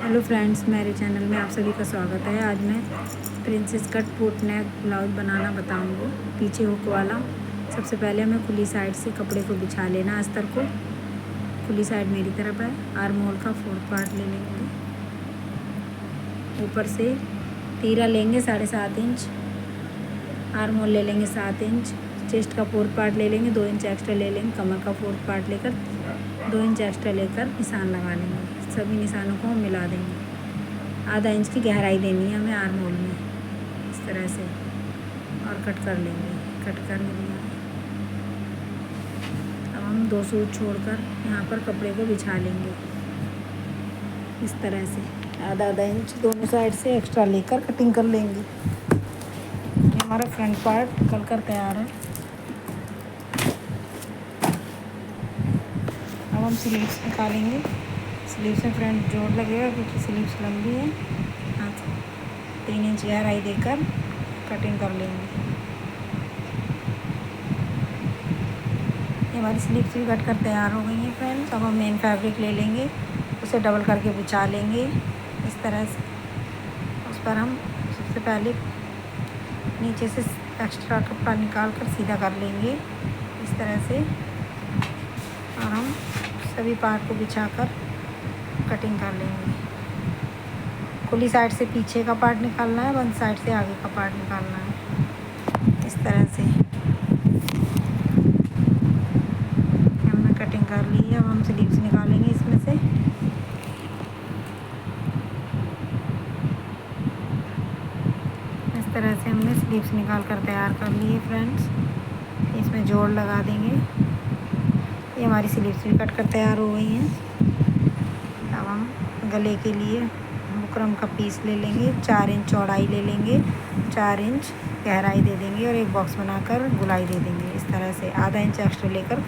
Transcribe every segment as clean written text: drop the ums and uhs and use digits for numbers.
Hello friends, मेरे channel में आप सभी का स्वागत है। आज मैं princess cut boat neck blouse बनाना बताऊंगी। पीछे हुक वाला। सबसे पहले हमें खुली साइड से कपड़े को बिछा लेना। अस्तर को खुली साइड मेरी तरफ है। आर्म होल का 4th पार्ट ले लेंगे। ऊपर से तीरा लेंगे 7.5 इंच। आर्म होल ले लेंगे 7 इंच। चेस्ट का 4th पार्ट ले लेंगे, 2 इंच एक्स्ट्रा ले लेंगे। कमर का 4th पार्ट लेकर 2 इंच एक्स्ट्रा लेकर निशान लगा लेंगे। सभी निशानों को हम मिला देंगे। आधा इंच की गहराई देनी है हमें आर्म होल में, इस तरह से, और कट कर लेंगे। कट कर लेंगे। अब हम 2 सूत छोड़कर यहाँ पर कपड़े को बिछा लेंगे इस तरह से। आधा इंच दोनों साइड से एक्स्ट्रा लेकर कटिंग कर लेंगे। ये हमारा फ्रंट पार्ट निकल कर तैयार है। अब हम स्लीव्स निकालेंगे। स्लीव्स में फ्रंट जोड़ लगेगा क्योंकि स्लीव्स लंबी है। 3 इंच गहराई देकर कटिंग कर लेंगे। ये हमारी स्लीव्स भी कट कर तैयार हो गई हैं फ्रेंड्स। अब हम मेन फैब्रिक ले लेंगे, उसे डबल करके बिछा लेंगे इस तरह से। उस पर हम सबसे पहले नीचे से एक्स्ट्रा कपड़ा निकाल कर सीधा कर लेंगे इस तरह से, और हम सभी पार्ट को बिछाकर कटिंग कर लेंगे। खुली साइड से पीछे का पार्ट निकालना है, बंद साइड से आगे का पार्ट निकालना है इस तरह से। हमने कटिंग कर ली है। अब हम स्लीव्स निकालेंगे इसमें से। इस तरह से हमने स्लीव्स निकाल कर तैयार कर ली है फ्रेंड्स। इसमें जोड़ लगा देंगे। ये हमारी स्लीव्स भी कट कर तैयार हो गई हैं। अब हम गले के लिए बुकरम का पीस ले लेंगे। 4 इंच चौड़ाई ले लेंगे, 4 इंच गहराई दे देंगे और एक बॉक्स बनाकर गुलाई दे देंगे इस तरह से। आधा इंच एक्स्ट्रा लेकर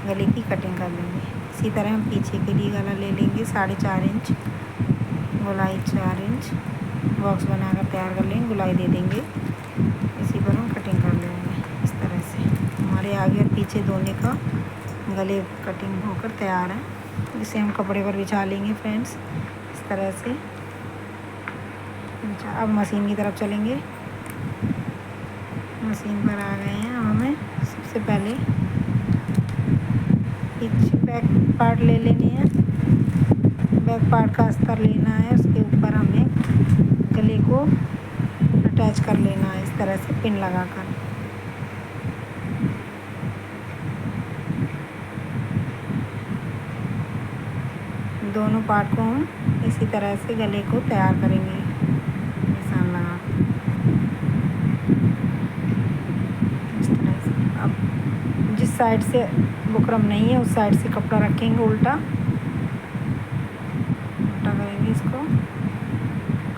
गले की कटिंग कर लेंगे। इसी तरह हम पीछे के लिए गला ले लेंगे। 4.5 इंच गुलाई, 4 इंच बॉक्स बनाकर तैयार कर लेंगे, गुलाई दे देंगे। इसी पर हम कटिंग कर लेंगे इस तरह से। हमारे आगे और पीछे दोनों का गले कटिंग होकर तैयार है। इसे हम कपड़े पर बिछा लेंगे फ्रेंड्स इस तरह से। अब मशीन की तरफ चलेंगे। मशीन पर आ गए हैं। हमें सबसे पहले पीछे बैक पार्ट ले लेनी है। बैक पार्ट का अस्तर लेना है, उसके ऊपर हमें गले को अटैच कर लेना है इस तरह से पिन लगाकर। दोनों पार्ट को हम इसी तरह से गले को तैयार करेंगे निशान लगा इस तरह से। अब जिस साइड से बुकरम नहीं है उस साइड से कपड़ा रखेंगे, उल्टा करेंगे इसको।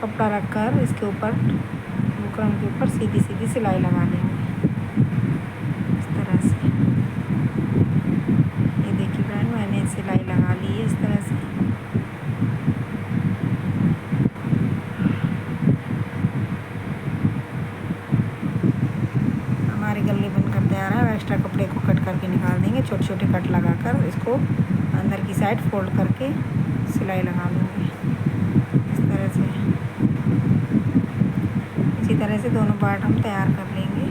कपड़ा रखकर इसके ऊपर बुकरम के ऊपर सीधी सीधी सिलाई लगा देंगे इस तरह से। ये देखिए फ्रेंड, मैंने सिलाई लगा ली है इस तरह से। हमारे गले बनकर तैयार है। एक्स्ट्रा कपड़े को कट करके निकाल देंगे। छोटे छोटे कट लगाकर इसको अंदर की साइड फोल्ड करके सिलाई लगा लूँगी इस तरह से। इसी तरह से दोनों पार्ट हम तैयार कर लेंगे।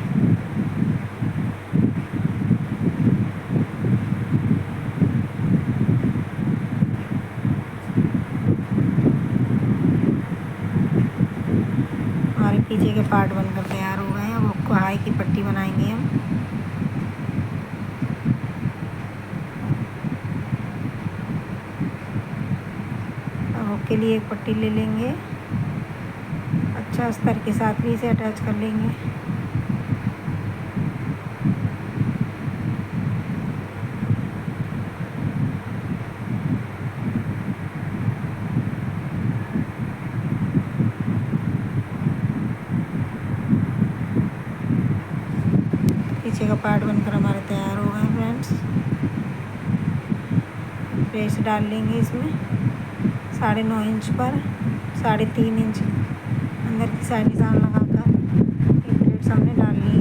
हमारे पीछे के पार्ट बनकर तैयार हो गए हैं। अब आपको हाई की पट्टी बनाएंगे हम। अब के लिए एक पट्टी ले लेंगे। अच्छा अस्तर के साथ भी इसे अटैच कर लेंगे। पीछे का पार्ट बनकर हमारे तैयार हो गए फ्रेंड्स। प्रेस डाल लेंगे इसमें 9.5 इंच पर 3.5 इंच अंदर की साइड निशान लगाकर ये प्लेट्स हमने डाल ली है।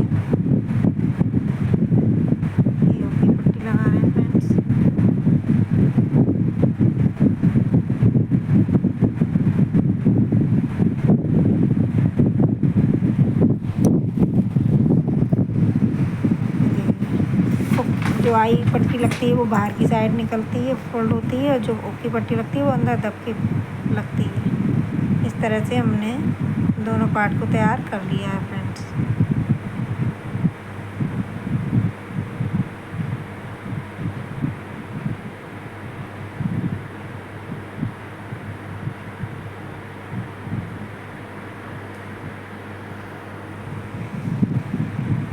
ये की पट्टी लगा रहे हैं फ्रेंड्स। आई पट्टी लगती है वो बाहर की साइड निकलती है, फोल्ड होती है, और जो ओकी पट्टी लगती है वो अंदर दब के लगती है। इस तरह से हमने दोनों पार्ट को तैयार कर लिया है फ्रेंड्स।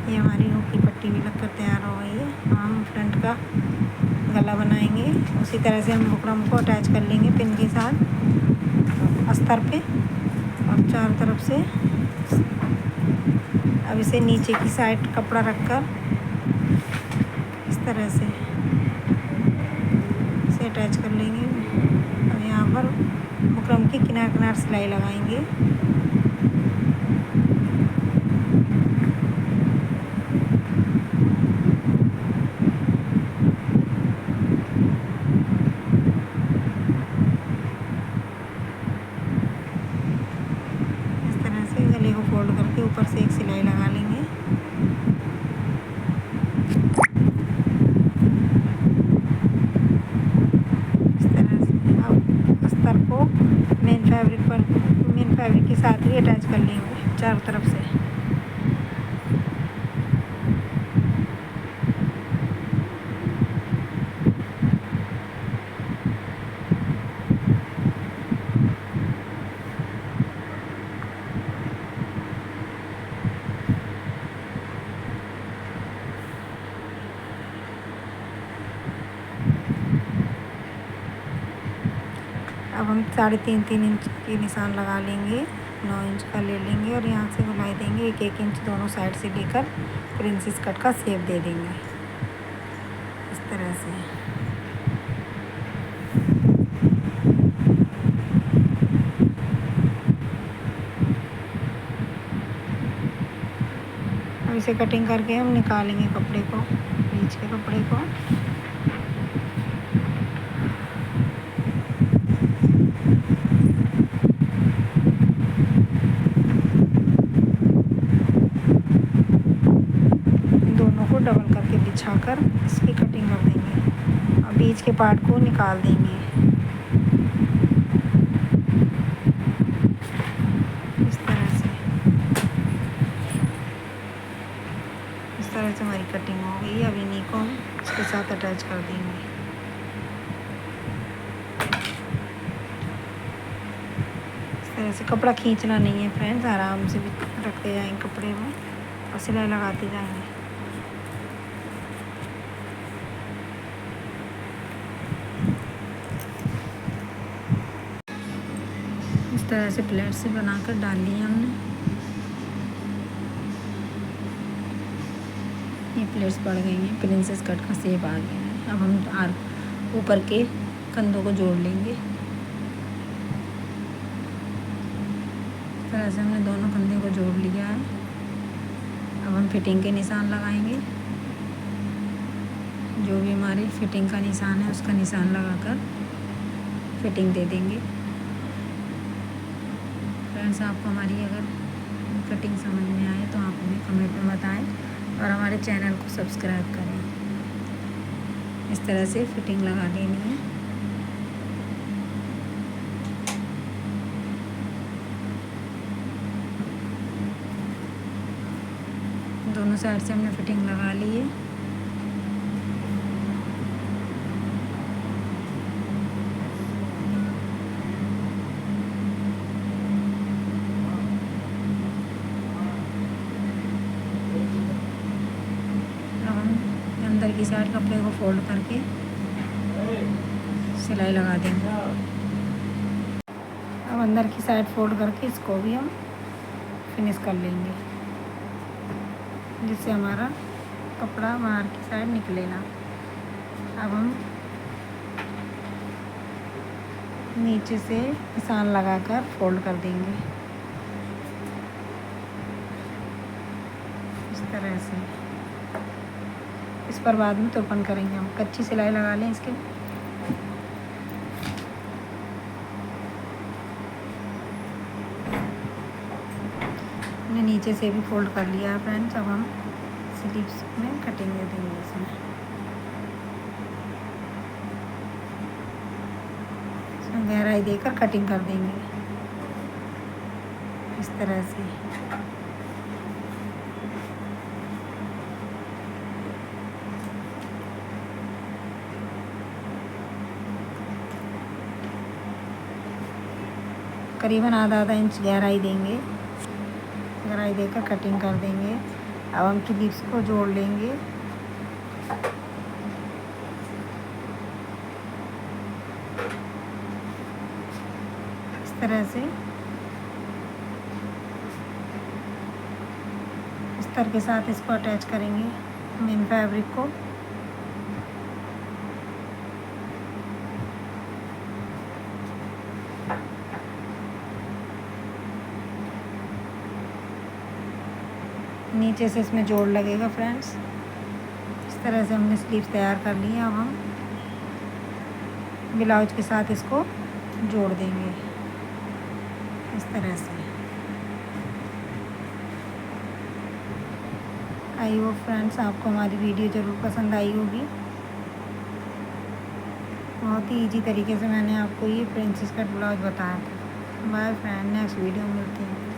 ये हमारी ओकी पट्टी भी लगकर तैयार हो गई है। हम फ्रंट का गला बनाएंगे। उसी तरह से हम बुकरम को अटैच कर लेंगे पिन के साथ अस्तर पे, और चारों तरफ से अब इसे नीचे की साइड कपड़ा रखकर इस तरह से इसे अटैच कर लेंगे। और यहाँ पर बुकरम की किनार किनार सिलाई लगाएंगे। गले को फोल्ड करके ऊपर से एक सिलाई लगा लेंगे। इस तरह से अब अस्तर को मेन फैब्रिक के साथ ही अटैच कर लेंगे चारों तरफ से। अब हम 3.5 इंच के निशान लगा लेंगे, 9 इंच का ले लेंगे और यहाँ से बुनाई देंगे। 1-1 इंच दोनों साइड से लेकर प्रिंसेस कट का शेप दे देंगे इस तरह से। अब इसे कटिंग करके हम निकालेंगे कपड़े को, बीच के कपड़े को। डबल करके बिछाकर इसकी कटिंग कर देंगे और बीच के पार्ट को निकाल देंगे इस तरह से। इस तरह से हमारी कटिंग हो गई। अब इन्हीं को हम इसके साथ अटैच कर देंगे। इस तरह से कपड़ा खींचना नहीं है फ्रेंड्स, आराम से रखते जाएंगे कपड़े में और सिलाई लगाते जाएंगे। इस तरह से प्लेट से बनाकर डाल लिया हमने। ये प्लेट्स पड़ गई हैं, प्रिंसेस कट का शेप आ गया है। अब हम ऊपर के कंधों को जोड़ लेंगे। इस तरह से हमने दोनों कंधे को जोड़ लिया है। अब हम फिटिंग के निशान लगाएंगे। जो भी हमारी फिटिंग का निशान है उसका निशान लगाकर फिटिंग दे देंगे। फ्रेंड्स, आपको हमारी अगर कटिंग समझ में आए तो आप हमें कमेंट में बताएं और हमारे चैनल को सब्सक्राइब करें। इस तरह से फिटिंग लगा लेनी है। दोनों साइड से हमने फिटिंग लगा ली है। अंदर की साइड कपड़े को फोल्ड करके सिलाई लगा देंगे। अब अंदर की साइड फोल्ड करके इसको भी हम फिनिश कर लेंगे, जिससे हमारा कपड़ा बाहर की साइड निकले ना। अब हम नीचे से निशान लगाकर फोल्ड कर देंगे इस तरह से। इस पर बाद में तुरपन करेंगे हम। कच्ची सिलाई लगा लें इसके। हमने नीचे से भी फोल्ड कर लिया है फ्रेंड्स। अब हम स्लीव्स में कटिंग दे देंगे इसमें। गहराई देकर कटिंग कर देंगे इस तरह से। करीबन आधा इंच गहराई देंगे, गहराई देकर कटिंग कर देंगे। अब हम क्लिप्स को जोड़ लेंगे। इस तरह से अस्तर के साथ इसको अटैच करेंगे मेन फैब्रिक को। नीचे से इसमें जोड़ लगेगा फ्रेंड्स। इस तरह से हमने स्लीव्स तैयार कर ली है। अब हम ब्लाउज के साथ इसको जोड़ देंगे इस तरह से। आई होप फ्रेंड्स आपको हमारी वीडियो ज़रूर पसंद आई होगी। बहुत ही इजी तरीके से मैंने आपको ये प्रिंसेस कट ब्लाउज बताया था। बाय फ्रेंड, नेक्स्ट वीडियो में मिलते हैं।